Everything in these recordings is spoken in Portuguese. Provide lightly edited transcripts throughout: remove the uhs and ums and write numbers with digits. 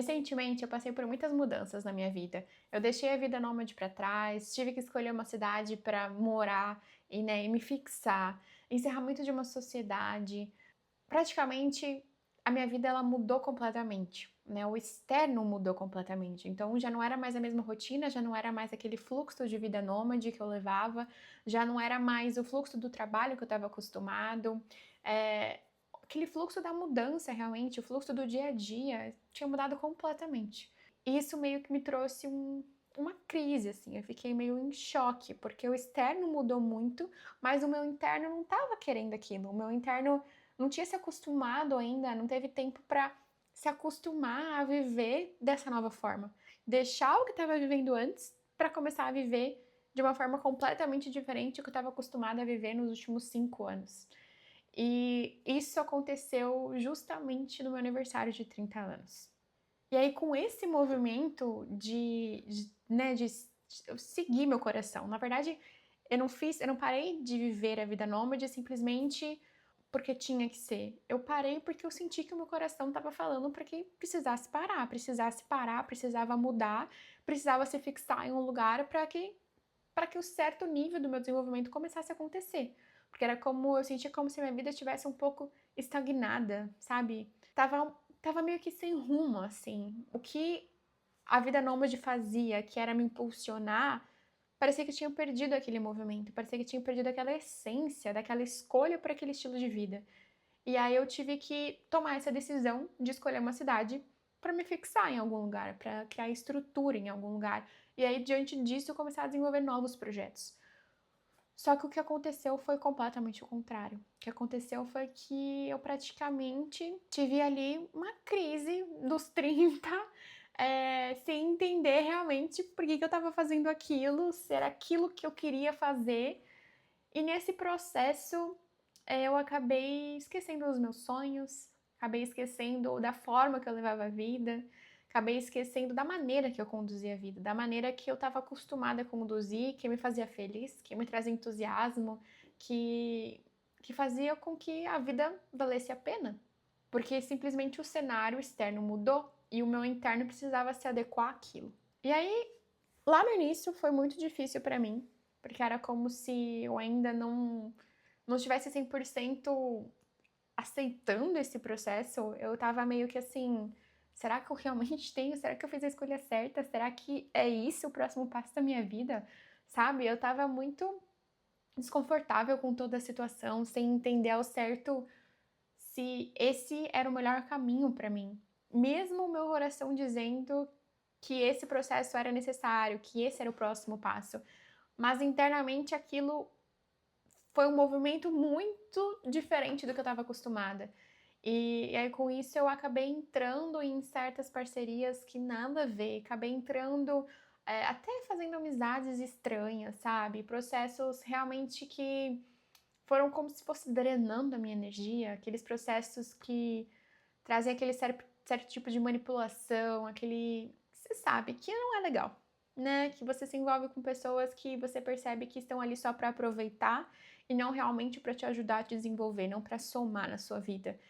Recentemente, eu passei por muitas mudanças na minha vida. Eu deixei a vida nômade para trás, tive que escolher uma cidade para morar e, né, e me fixar, encerramento de uma sociedade. Praticamente, a minha vida ela mudou completamente, né? O externo mudou completamente. Então, já não era mais a mesma rotina, já não era mais aquele fluxo de vida nômade que eu levava, já não era mais o fluxo do trabalho que eu estava acostumado. É, aquele fluxo da mudança, realmente, o fluxo do dia a dia, tinha mudado completamente. E isso meio que me trouxe uma crise, assim, eu fiquei meio em choque, porque o externo mudou muito, mas o meu interno não estava querendo aquilo. O meu interno não tinha se acostumado ainda, não teve tempo para se acostumar a viver dessa nova forma. Deixar o que estava vivendo antes para começar a viver de uma forma completamente diferente do que eu estava acostumada a viver nos últimos 5 anos. E isso aconteceu justamente no meu aniversário de 30 anos. E aí, com esse movimento de eu seguir meu coração, na verdade, eu não parei de viver a vida nômade simplesmente porque tinha que ser. Eu parei porque eu senti que o meu coração estava falando para que precisasse parar, precisava mudar, precisava se fixar em um lugar para que o certo nível do meu desenvolvimento começasse a acontecer. Porque era como eu sentia como se minha vida estivesse um pouco estagnada, sabe? Tava meio que sem rumo, assim. O que a vida nômade fazia, que era me impulsionar, parecia que tinha perdido aquele movimento, parecia que tinha perdido aquela essência, daquela escolha por aquele estilo de vida. E aí eu tive que tomar essa decisão de escolher uma cidade para me fixar em algum lugar, para criar estrutura em algum lugar. E aí, diante disso, eu comecei a desenvolver novos projetos. Só que o que aconteceu foi completamente o contrário. O que aconteceu foi que eu praticamente tive ali uma crise dos 30, sem entender realmente por que eu estava fazendo aquilo, se era aquilo que eu queria fazer. E nesse processo, eu acabei esquecendo dos meus sonhos, acabei esquecendo da forma que eu levava a vida, acabei esquecendo da maneira que eu conduzia a vida, da maneira que eu estava acostumada a conduzir, que me fazia feliz, que me trazia entusiasmo, que fazia com que a vida valesse a pena. Porque simplesmente o cenário externo mudou e o meu interno precisava se adequar àquilo. E aí, lá no início foi muito difícil para mim, porque era como se eu ainda não estivesse 100% aceitando esse processo. Eu tava meio que assim, será que eu realmente tenho? Será que eu fiz a escolha certa? Será que é isso o próximo passo da minha vida? Sabe? Eu tava muito desconfortável com toda a situação, sem entender ao certo se esse era o melhor caminho para mim. Mesmo o meu coração dizendo que esse processo era necessário, que esse era o próximo passo. Mas internamente aquilo foi um movimento muito diferente do que eu estava acostumada. E aí, com isso, eu acabei entrando em certas parcerias que nada a ver, acabei entrando, até fazendo amizades estranhas, sabe? Processos realmente que foram como se fosse drenando a minha energia, aqueles processos que trazem aquele certo tipo de manipulação, aquele. Você sabe que não é legal, né? Que você se envolve com pessoas que você percebe que estão ali só para aproveitar e não realmente para te ajudar a te desenvolver, não para somar na sua vida.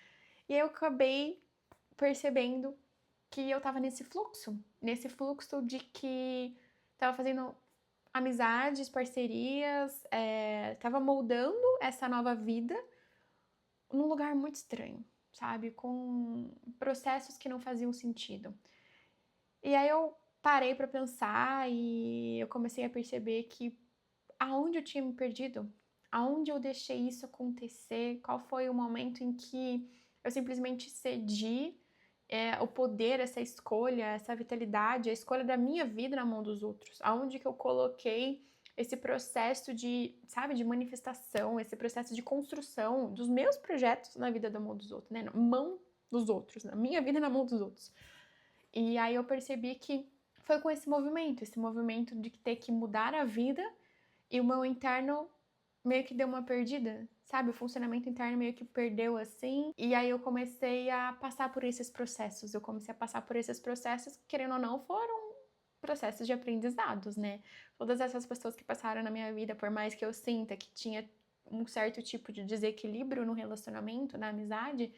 E eu acabei percebendo que eu tava nesse fluxo de que tava fazendo amizades, parcerias, tava moldando essa nova vida num lugar muito estranho, sabe? Com processos que não faziam sentido. E aí eu parei pra pensar e eu comecei a perceber que aonde eu tinha me perdido, aonde eu deixei isso acontecer, qual foi o momento em que eu simplesmente cedi o poder, essa escolha, essa vitalidade, a escolha da minha vida na mão dos outros, aonde que eu coloquei esse processo de, sabe, de manifestação, esse processo de construção dos meus projetos na vida da mão dos outros, né, na mão dos outros, na minha vida na mão dos outros. E aí eu percebi que foi com esse movimento de ter que mudar a vida e o meu interno meio que deu uma perdida, sabe? O funcionamento interno meio que perdeu assim. E aí eu comecei a passar por esses processos. Eu comecei a passar por esses processos, que, querendo ou não, foram processos de aprendizados, né? Todas essas pessoas que passaram na minha vida, por mais que eu sinta que tinha um certo tipo de desequilíbrio no relacionamento, na amizade,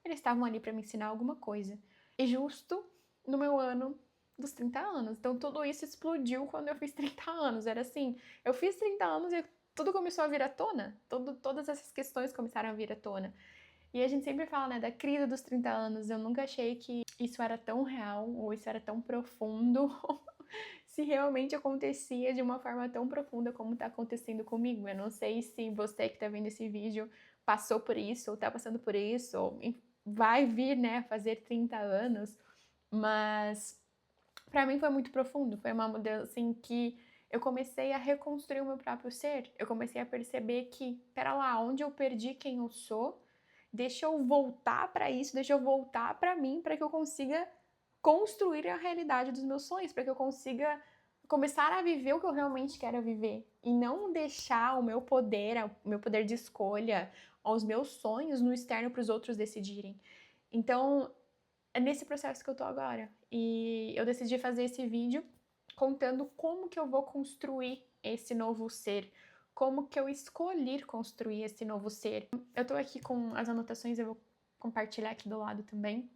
eles estavam ali para me ensinar alguma coisa. E justo no meu ano dos 30 anos. Então, tudo isso explodiu quando eu fiz 30 anos. Era assim, eu fiz 30 anos e tudo começou a vir à tona. Todas essas questões começaram a vir à tona. E a gente sempre fala, né, da crise dos 30 anos. Eu nunca achei que isso era tão real ou isso era tão profundo. Se realmente acontecia de uma forma tão profunda como tá acontecendo comigo. Eu não sei se você que tá vendo esse vídeo passou por isso, ou tá passando por isso, ou vai vir, né, fazer 30 anos, mas para mim foi muito profundo. Foi uma mudança em que eu comecei a reconstruir o meu próprio ser. Eu comecei a perceber que, pera lá, onde eu perdi quem eu sou, deixa eu voltar para isso, deixa eu voltar para mim, para que eu consiga construir a realidade dos meus sonhos, para que eu consiga começar a viver o que eu realmente quero viver e não deixar o meu poder de escolha, os meus sonhos no externo para os outros decidirem. Então, é nesse processo que eu tô agora. E eu decidi fazer esse vídeo contando como que eu vou construir esse novo ser, como que eu escolhi construir esse novo ser. Eu tô aqui com as anotações, eu vou compartilhar aqui do lado também,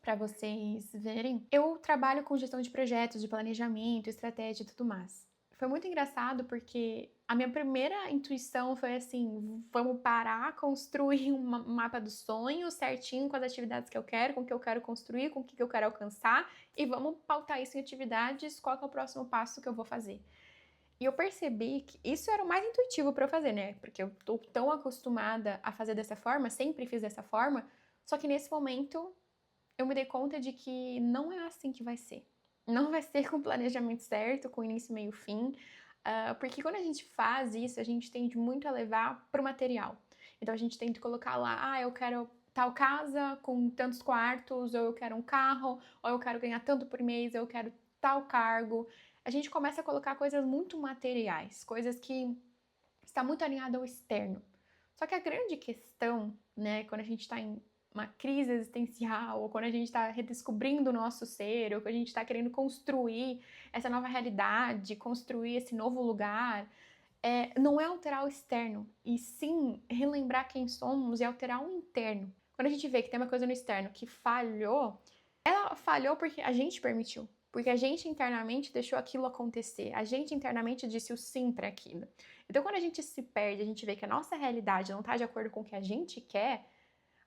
para vocês verem. Eu trabalho com gestão de projetos, de planejamento, estratégia e tudo mais. Foi muito engraçado porque a minha primeira intuição foi assim, vamos parar, construir um mapa dos sonhos certinho com as atividades que eu quero, com o que eu quero construir, com o que eu quero alcançar e vamos pautar isso em atividades, qual que é o próximo passo que eu vou fazer. E eu percebi que isso era o mais intuitivo para eu fazer, né? Porque eu tô tão acostumada a fazer dessa forma, sempre fiz dessa forma, só que nesse momento eu me dei conta de que não é assim que vai ser. Não vai ser com o planejamento certo, com início, meio, fim, porque quando a gente faz isso, a gente tende muito a levar pro material. Então a gente tenta colocar lá, eu quero tal casa com tantos quartos, ou eu quero um carro, ou eu quero ganhar tanto por mês, ou eu quero tal cargo. A gente começa a colocar coisas muito materiais, coisas que está muito alinhado ao externo. Só que a grande questão, né, quando a gente está em uma crise existencial, ou quando a gente está redescobrindo o nosso ser, ou quando a gente está querendo construir essa nova realidade, construir esse novo lugar, não é alterar o externo, e sim relembrar quem somos e alterar o interno. Quando a gente vê que tem uma coisa no externo que falhou, ela falhou porque a gente permitiu. Porque a gente internamente deixou aquilo acontecer. A gente internamente disse o sim para aquilo. Então, quando a gente se perde, a gente vê que a nossa realidade não está de acordo com o que a gente quer,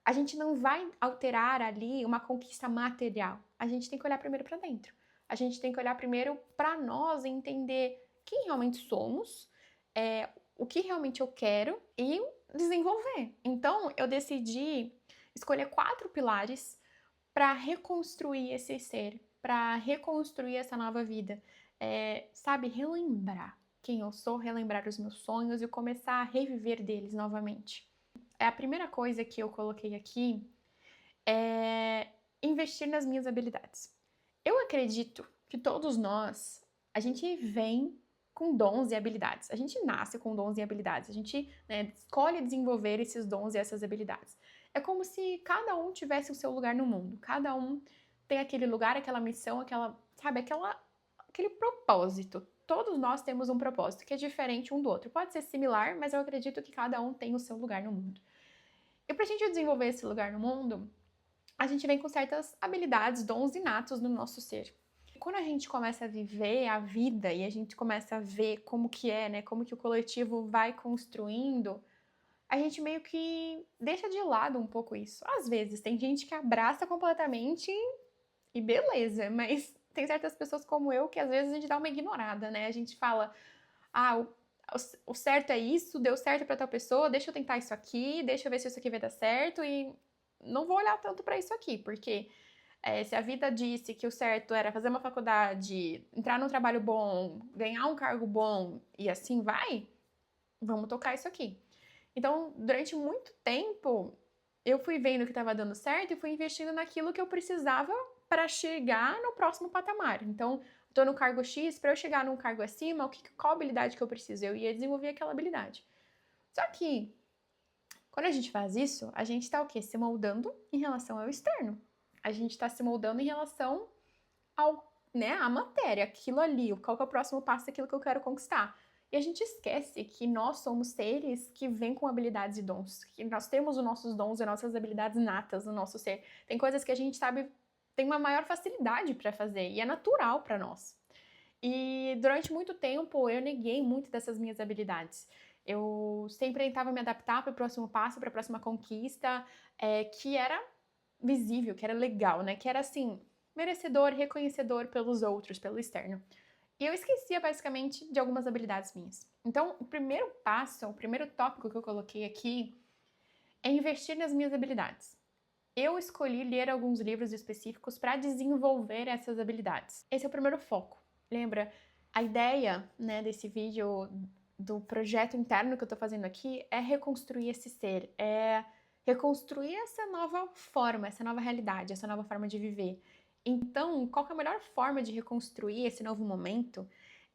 a gente não vai alterar ali uma conquista material. A gente tem que olhar primeiro para dentro. A gente tem que olhar primeiro para nós e entender quem realmente somos, o que realmente eu quero e desenvolver. Então, eu decidi escolher 4 pilares para reconstruir esse ser, para reconstruir essa nova vida. Sabe, relembrar quem eu sou, relembrar os meus sonhos e começar a reviver deles novamente. A primeira coisa que eu coloquei aqui é investir nas minhas habilidades. Eu acredito que todos nós, a gente vem com dons e habilidades. A gente nasce com dons e habilidades. A gente, né, escolhe desenvolver esses dons e essas habilidades. É como se cada um tivesse o seu lugar no mundo. Cada um tem aquele lugar, aquela missão, aquele propósito. Todos nós temos um propósito que é diferente um do outro. Pode ser similar, mas eu acredito que cada um tem o seu lugar no mundo. E pra gente desenvolver esse lugar no mundo, a gente vem com certas habilidades, dons inatos no nosso ser. Quando a gente começa a viver a vida e a gente começa a ver como que é, né, como que o coletivo vai construindo, a gente meio que deixa de lado um pouco isso. Às vezes, tem gente que abraça completamente e beleza, mas tem certas pessoas como eu que às vezes a gente dá uma ignorada, né? A gente fala, o certo é isso, deu certo pra tal pessoa, deixa eu tentar isso aqui, deixa eu ver se isso aqui vai dar certo e não vou olhar tanto pra isso aqui, porque se a vida disse que o certo era fazer uma faculdade, entrar num trabalho bom, ganhar um cargo bom e assim vai, vamos tocar isso aqui. Então, durante muito tempo, eu fui vendo que estava dando certo e fui investindo naquilo que eu precisava para chegar no próximo patamar. Então, estou no cargo X, para eu chegar num cargo acima, qual habilidade que eu preciso? Eu ia desenvolver aquela habilidade. Só que, quando a gente faz isso, a gente está o quê? Se moldando em relação ao externo. A gente está se moldando em relação à matéria, aquilo ali, qual que é o próximo passo, aquilo que eu quero conquistar. E a gente esquece que nós somos seres que vêm com habilidades e dons, que nós temos os nossos dons e nossas habilidades natas no nosso ser. Tem coisas que a gente sabe tem uma maior facilidade para fazer e é natural para nós. E durante muito tempo eu neguei muito dessas minhas habilidades. Eu sempre tentava me adaptar para o próximo passo, para a próxima conquista, que era visível, que era legal, né? Que era assim, merecedor, reconhecedor pelos outros, pelo externo. E eu esquecia basicamente de algumas habilidades minhas. Então, o primeiro passo, o primeiro tópico que eu coloquei aqui é investir nas minhas habilidades. Eu escolhi ler alguns livros específicos para desenvolver essas habilidades. Esse é o primeiro foco. Lembra, a ideia, né, desse vídeo, do projeto interno que eu tô fazendo aqui, é reconstruir esse ser, é reconstruir essa nova forma, essa nova realidade, essa nova forma de viver. Então, qual que é a melhor forma de reconstruir esse novo momento,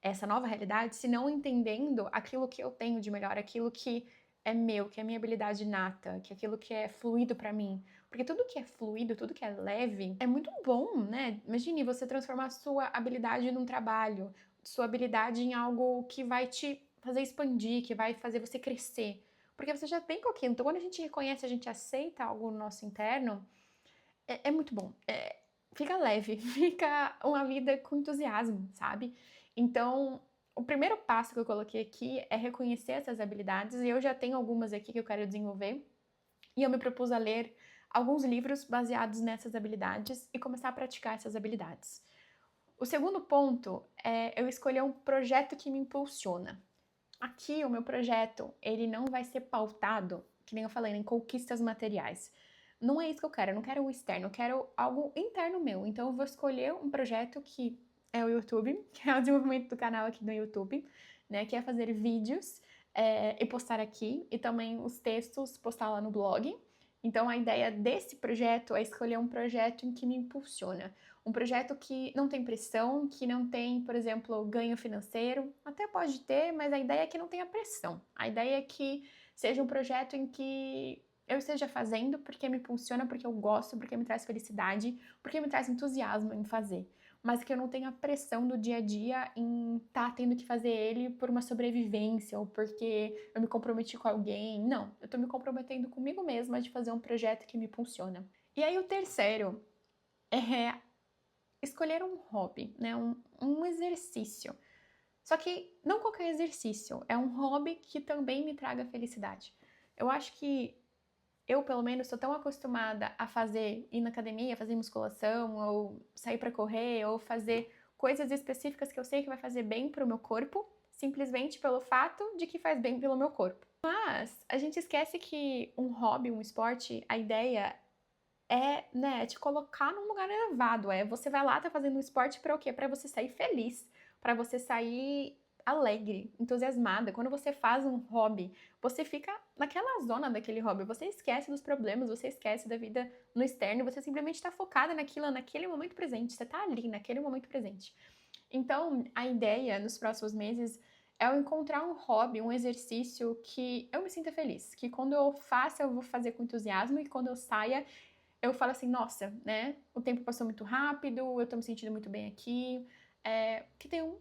essa nova realidade, se não entendendo aquilo que eu tenho de melhor, aquilo que é meu, que é minha habilidade inata, que é aquilo que é fluido para mim. Porque tudo que é fluido, tudo que é leve, é muito bom, né? Imagine você transformar sua habilidade num trabalho, sua habilidade em algo que vai te fazer expandir, que vai fazer você crescer. Porque você já tem com aquilo. Então, quando a gente reconhece, a gente aceita algo no nosso interno, é muito bom. Fica leve, fica uma vida com entusiasmo, sabe? Então, o primeiro passo que eu coloquei aqui é reconhecer essas habilidades, e eu já tenho algumas aqui que eu quero desenvolver, e eu me propus a ler alguns livros baseados nessas habilidades e começar a praticar essas habilidades. O segundo ponto é eu escolher um projeto que me impulsiona. Aqui, o meu projeto, ele não vai ser pautado, que nem eu falei, em conquistas materiais. Não é isso que eu quero, eu não quero o externo, eu quero algo interno meu. Então, eu vou escolher um projeto que é o YouTube, que é o desenvolvimento do canal aqui no YouTube, né? Que é fazer vídeos e postar aqui, e também os textos postar lá no blog. Então, a ideia desse projeto é escolher um projeto em que me impulsiona. Um projeto que não tem pressão, que não tem, por exemplo, ganho financeiro. Até pode ter, mas a ideia é que não tenha pressão. A ideia é que seja um projeto em que eu esteja fazendo porque me impulsiona, porque eu gosto, porque me traz felicidade, porque me traz entusiasmo em fazer. Mas que eu não tenha pressão do dia a dia em estar tendo que fazer ele por uma sobrevivência ou porque eu me comprometi com alguém. Não, eu tô me comprometendo comigo mesma de fazer um projeto que me impulsiona. E aí o terceiro é escolher um hobby, né? Um exercício. Só que não qualquer exercício, é um hobby que também me traga felicidade. Eu acho que eu, pelo menos, sou tão acostumada a ir na academia, fazer musculação, ou sair para correr, ou fazer coisas específicas que eu sei que vai fazer bem para o meu corpo, simplesmente pelo fato de que faz bem pelo meu corpo. Mas a gente esquece que um hobby, um esporte, a ideia né, te colocar num lugar elevado. Você vai lá, tá fazendo um esporte para o quê? Para você sair feliz, para você sair alegre, entusiasmada. Quando você faz um hobby, você fica naquela zona daquele hobby, você esquece dos problemas, você esquece da vida no externo, você simplesmente está focada naquilo, naquele momento presente, você tá ali, naquele momento presente. Então, a ideia nos próximos meses é eu encontrar um hobby, um exercício que eu me sinta feliz, que quando eu faça, eu vou fazer com entusiasmo e quando eu saia, eu falo assim, nossa, né? O tempo passou muito rápido, eu tô me sentindo muito bem aqui. Que tem um,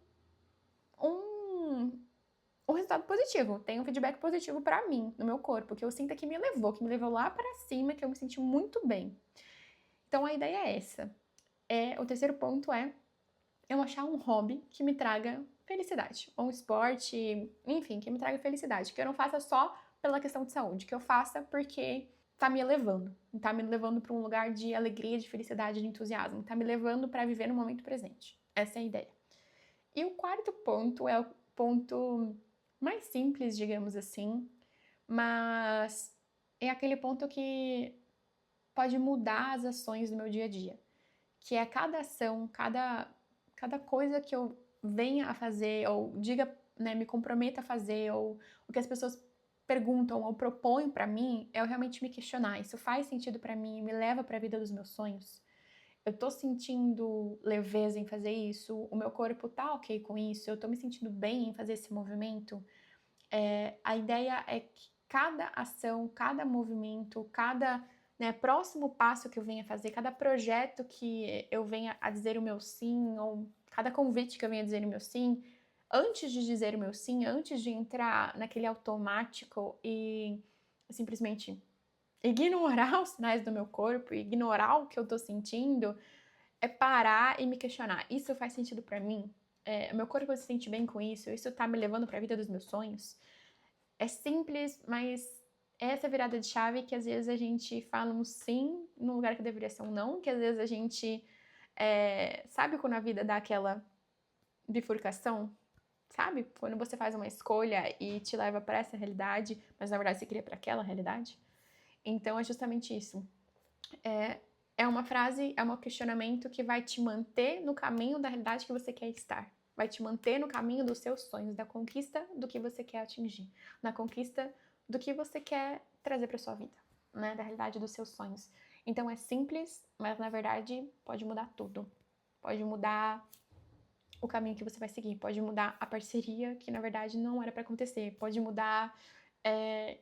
um resultado positivo, tem um feedback positivo pra mim, no meu corpo, que eu sinto que me levou lá pra cima, que eu me senti muito bem. Então a ideia é essa. O terceiro ponto é eu achar um hobby que me traga felicidade, ou um esporte, enfim, que me traga felicidade, que eu não faça só pela questão de saúde, que eu faça porque tá me levando para um lugar de alegria, de felicidade, de entusiasmo, tá me levando para viver no momento presente. Essa é a ideia. E o quarto ponto é o ponto mais simples, digamos assim, mas é aquele ponto que pode mudar as ações do meu dia a dia, que é cada ação, cada coisa que eu venha a fazer, ou diga, né, me comprometa a fazer, ou o que as pessoas perguntam ou propõem pra mim, é eu realmente me questionar. Isso faz sentido pra mim? Me leva pra vida dos meus sonhos? Eu tô sentindo leveza em fazer isso? O meu corpo tá ok com isso? Eu tô me sentindo bem em fazer esse movimento? A ideia é que cada ação, cada movimento, cada próximo passo que eu venha fazer, cada projeto que eu venha a dizer o meu sim, ou cada convite que eu venha a dizer o meu sim, antes de dizer o meu sim, antes de entrar naquele automático e simplesmente ignorar os sinais do meu corpo, ignorar o que eu tô sentindo, é parar e me questionar. Isso faz sentido pra mim? Meu corpo se sente bem com isso? Isso tá me levando pra vida dos meus sonhos? É simples, mas essa virada de chave que às vezes a gente fala um sim no lugar que deveria ser um não, que às vezes a gente sabe quando a vida dá aquela bifurcação? Sabe? Quando você faz uma escolha e te leva para essa realidade, mas na verdade você queria para aquela realidade. Então é justamente isso. É uma frase, é um questionamento que vai te manter no caminho da realidade que você quer estar. Vai te manter no caminho dos seus sonhos, da conquista do que você quer atingir, na conquista do que você quer trazer para sua vida, né? Da realidade dos seus sonhos. Então é simples, mas na verdade pode mudar tudo. Pode mudar o caminho que você vai seguir, pode mudar a parceria que na verdade não era para acontecer, pode mudar,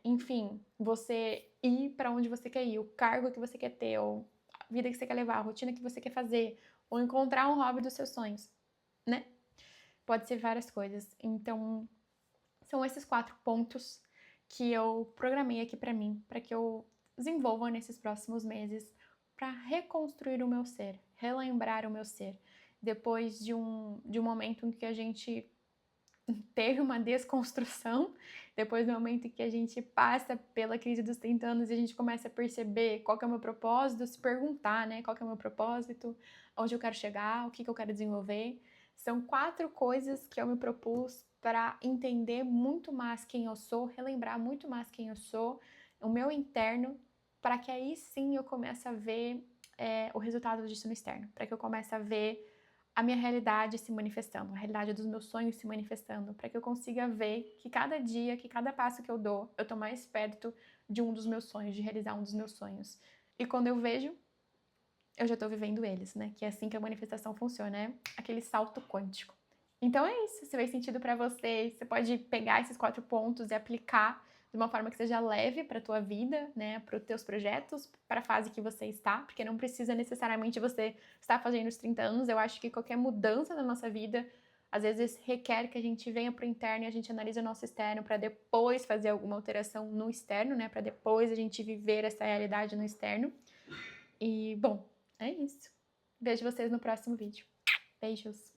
enfim, você ir para onde você quer ir, o cargo que você quer ter, ou a vida que você quer levar, a rotina que você quer fazer, ou encontrar um hobby dos seus sonhos, né? Pode ser várias coisas. Então, são esses 4 pontos que eu programei aqui para mim, para que eu desenvolva nesses próximos meses, para reconstruir o meu ser, relembrar o meu ser. Depois de um momento em que a gente teve uma desconstrução, depois do momento em que a gente passa pela crise dos 30 anos e a gente começa a perceber qual que é o meu propósito, se perguntar, né, qual que é o meu propósito, onde eu quero chegar, o que eu quero desenvolver. São 4 coisas que eu me propus para entender muito mais quem eu sou, relembrar muito mais quem eu sou, o meu interno, para que aí sim eu comece a ver o resultado disso no externo, para que eu comece a ver a minha realidade se manifestando, a realidade dos meus sonhos se manifestando, para que eu consiga ver que cada dia, que cada passo que eu dou, eu tô mais perto de um dos meus sonhos, de realizar um dos meus sonhos. E quando eu vejo, eu já tô vivendo eles, né? Que é assim que a manifestação funciona, é aquele salto quântico. Então é isso, se fez sentido para você, você pode pegar esses 4 pontos e aplicar de uma forma que seja leve para a tua vida, né, para os teus projetos, para a fase que você está, porque não precisa necessariamente você estar fazendo os 30 anos. Eu acho que qualquer mudança na nossa vida, às vezes requer que a gente venha para o interno e a gente analise o nosso externo para depois fazer alguma alteração no externo, né, para depois a gente viver essa realidade no externo. E, bom, é isso. Vejo vocês no próximo vídeo. Beijos!